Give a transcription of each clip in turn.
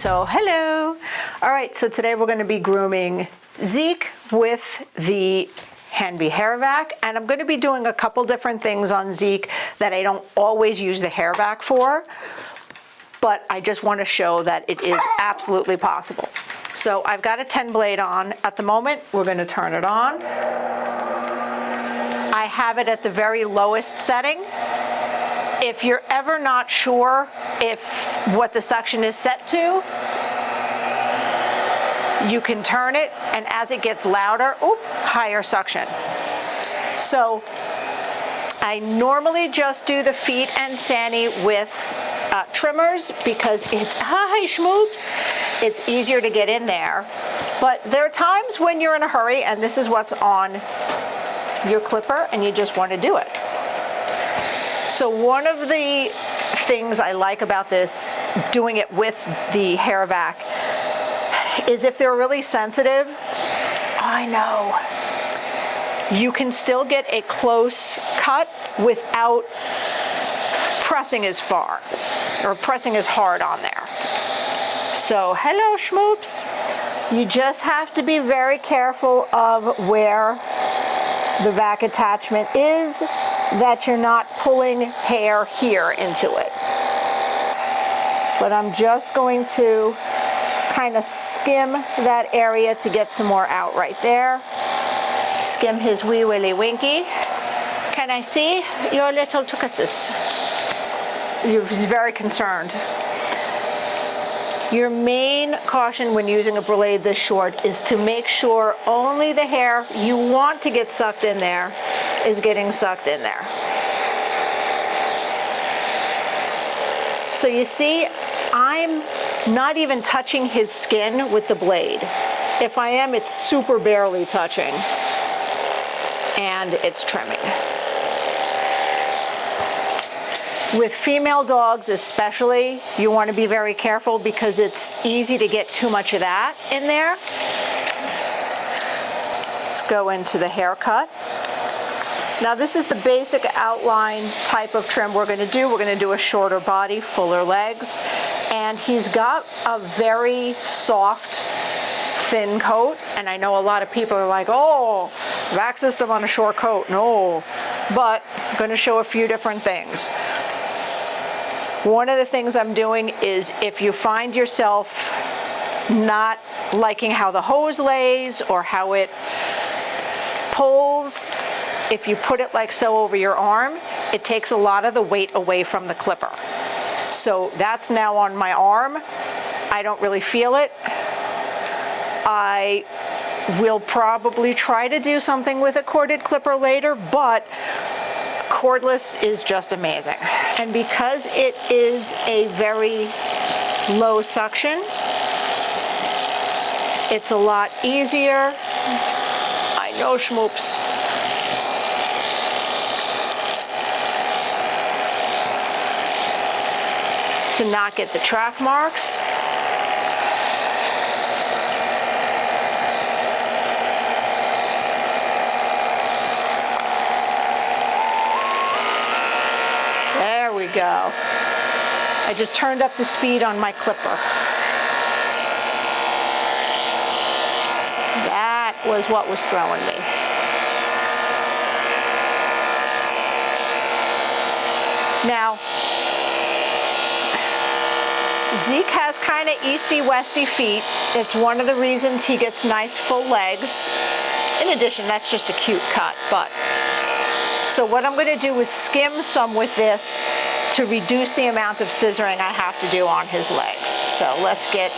So hello. All right, so today we're going to be grooming Zeke with the Hanby hair vac, and I'm going to be doing a couple different things on Zeke that I don't always use the hair vac for, but I just want to show that it is absolutely possible. So I've got a 10 blade on at the moment. We're going to turn it on. I have it at the very lowest setting. If you're ever not sure what the suction is set to, you can turn it, and as it gets louder, higher suction. So I normally just do the feet and Sani with trimmers because it's, hi schmoops, it's easier to get in there. But there are times when you're in a hurry and this is what's on your clipper and you just want to do it. So one of the things I like about this, doing it with the hair vac, is if they're really sensitive, I know, you can still get a close cut without pressing as far or pressing as hard on there. So hello schmoops. You just have to be very careful of where the vac attachment is, that you're not pulling hair here into it. But I'm just going to kind of skim that area to get some more out right there. Skim his wee willy winky. Can I see your little tucuses? He's very concerned. Your main caution when using a blade this short is to make sure only the hair you want to get sucked in there is getting sucked in there. So you see, I'm not even touching his skin with the blade. If I am, it's super barely touching, and it's trimming. With female dogs especially, you want to be very careful because it's easy to get too much of that in there. Let's go into the haircut. Now this is the basic outline type of trim we're going to do. We're going to do a shorter body, fuller legs, and he's got a very soft, thin coat, and I know a lot of people are like, oh, vac system on a short coat. No, but I'm going to show a few different things. One of the things I'm doing is if you find yourself not liking how the hose lays or how it pulls, if you put it like so over your arm, it takes a lot of the weight away from the clipper. So that's now on my arm. I don't really feel it. I will probably try to do something with a corded clipper later, but cordless is just amazing. And because it is a very low suction, it's a lot easier. I know schmoops. To not get the track marks. There we go. I just turned up the speed on my clipper. That was what was throwing me. Now, Zeke has kind of easty-westy feet. It's one of the reasons he gets nice full legs. In addition, that's just a cute cut, but. So what I'm going to do is skim some with this to reduce the amount of scissoring I have to do on his legs. So let's get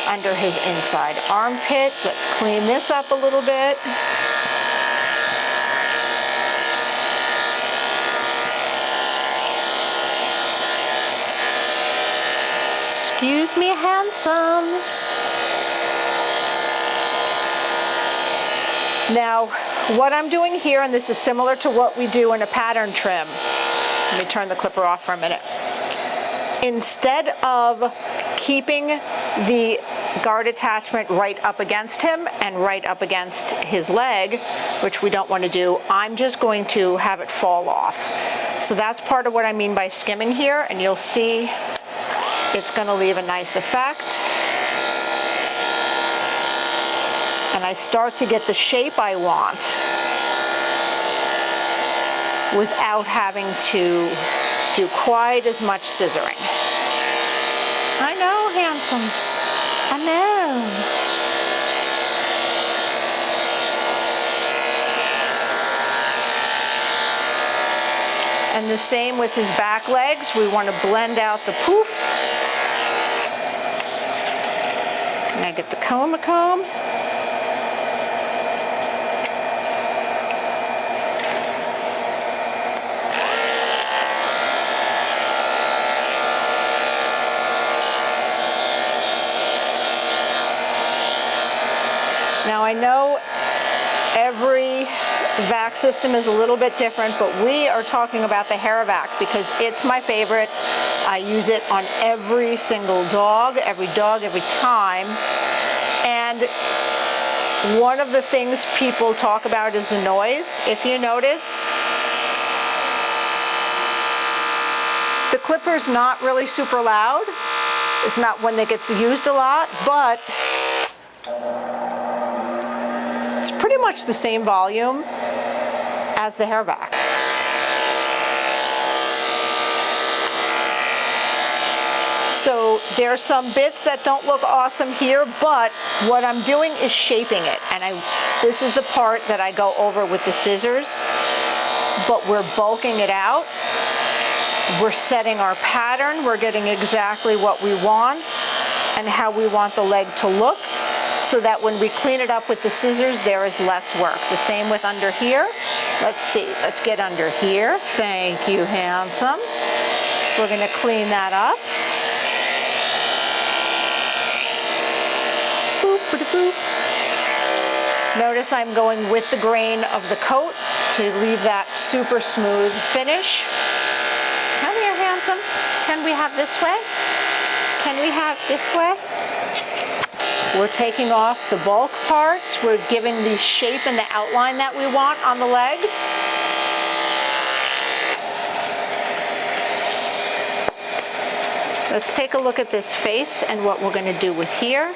under his inside armpit. Let's clean this up a little bit. Excuse me, handsomes. Now, what I'm doing here, and this is similar to what we do in a pattern trim. Let me turn the clipper off for a minute. Instead of keeping the guard attachment right up against him and right up against his leg, which we don't want to do, I'm just going to have it fall off. So that's part of what I mean by skimming here, and you'll see it's going to leave a nice effect. and I start to get the shape I want without having to do quite as much scissoring. I know, handsomes. I know. And the same with his back legs. We want to blend out the poof. Can I get the comb? Now I know every vac system is a little bit different, but we are talking about the hair vac because it's my favorite. I use it on every single dog, every time. And one of the things people talk about is the noise. If you notice, the clipper's not really super loud. It's not one that gets used a lot, but it's pretty much the same volume as the hair vac. So there are some bits that don't look awesome here, but what I'm doing is shaping it. And this is the part that I go over with the scissors, but we're bulking it out. We're setting our pattern. We're getting exactly what we want and how we want the leg to look, so that when we clean it up with the scissors, there is less work. The same with under here. Let's see, let's get under here. Thank you, handsome. We're gonna clean that up. Boop, boop, boop. Notice I'm going with the grain of the coat to leave that super smooth finish. Come here, handsome. Can we have this way? Can we have this way? We're taking off the bulk parts. We're giving the shape and the outline that we want on the legs. Let's take a look at this face and what we're going to do with here.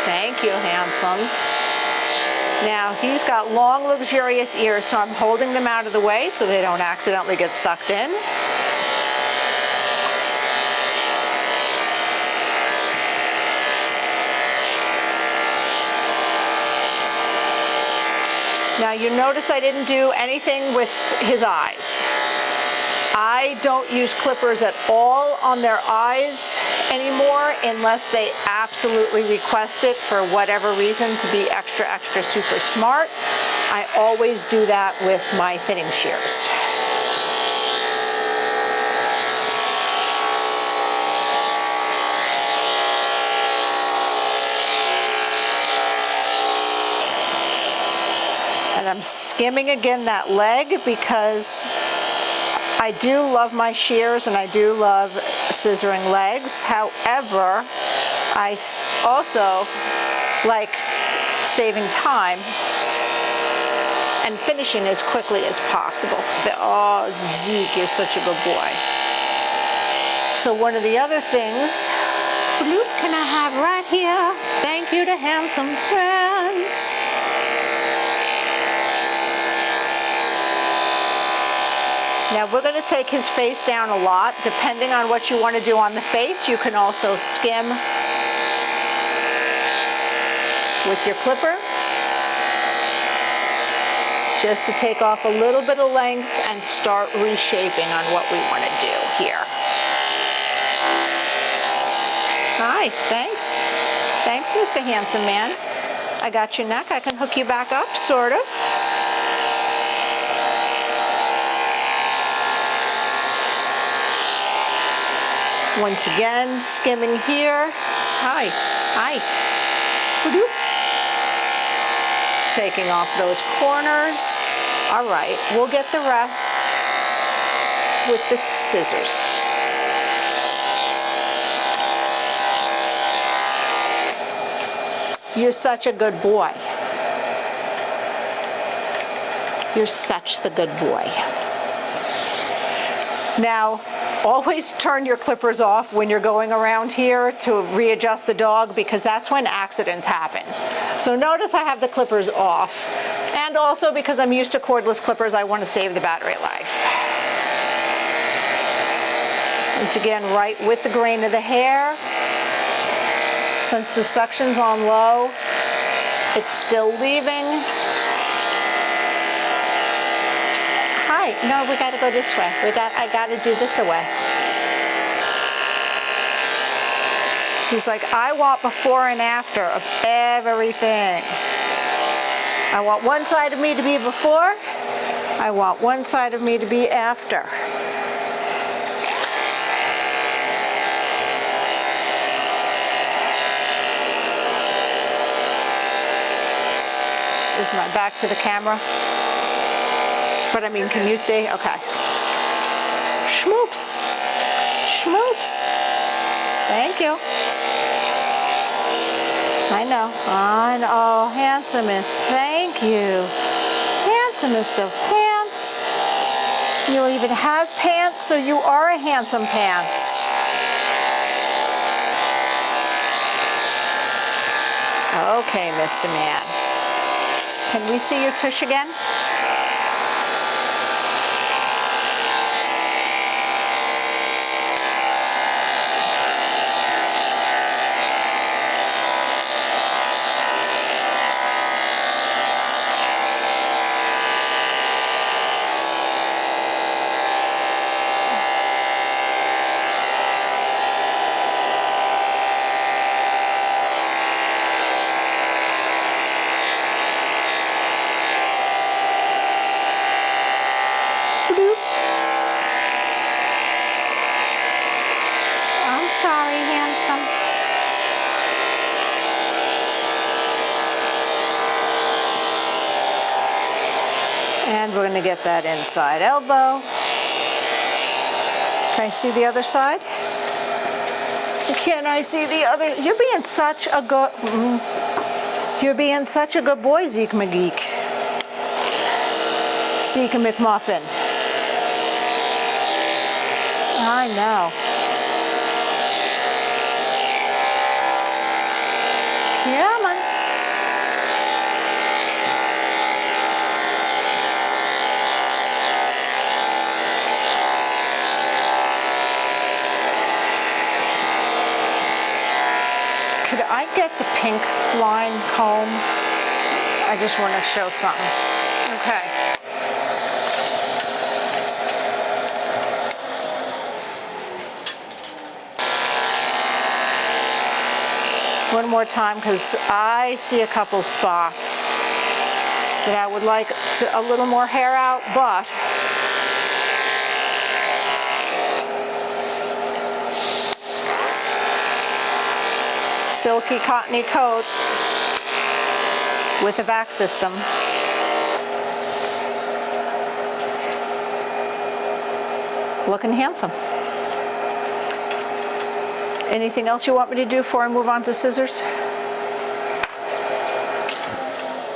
Thank you, handsomes. Now, he's got long, luxurious ears, so I'm holding them out of the way so they don't accidentally get sucked in. Now you notice I didn't do anything with his eyes. I don't use clippers at all on their eyes anymore unless they absolutely request it for whatever reason to be extra, extra super smart. I always do that with my thinning shears. And I'm skimming again that leg because I do love my shears and I do love scissoring legs. However, I also like saving time and finishing as quickly as possible. Oh, Zeke, you're such a good boy. So one of the other things, can I have right here? Thank you to handsome friends. Now we're going to take his face down a lot. Depending on what you want to do on the face, you can also skim with your clipper, just to take off a little bit of length and start reshaping on what we want to do here. Hi, thanks. Thanks, Mr. Handsome Man. I got your neck. I can hook you back up, sort of. Once again, skimming here. Hi, hi. Taking off those corners. All right, we'll get the rest with the scissors. You're such a good boy. You're such the good boy. Now, always turn your clippers off when you're going around here to readjust the dog, because that's when accidents happen. So notice I have the clippers off. And also because I'm used to cordless clippers, I want to save the battery life. Once again, right with the grain of the hair. Since the suction's on low, it's still leaving. Hi, no, we gotta go this way. I gotta do this away. He's like, I want before and after of everything. I want one side of me to be before. I want one side of me to be after. Is my back to the camera? But I mean, can you see? Okay. Schmoops. Schmoops. Thank you. I know. Oh, handsomest. Thank you. Handsomest of pants. You even have pants, so you are a handsome pants. Okay, Mr. Man. Can we see your tush again? I'm sorry, handsome. And we're going to get that inside elbow. Can I see the other side? Can I see the other? You're being such a good boy, Zeke McGeek. Zeke McMuffin. I know. Come on. Could I get the pink line comb? I just want to show something. Okay. One more time, because I see a couple spots that I would like a little more hair out, but silky cottony coat with a vac system. Looking handsome. Anything else you want me to do before I move on to scissors?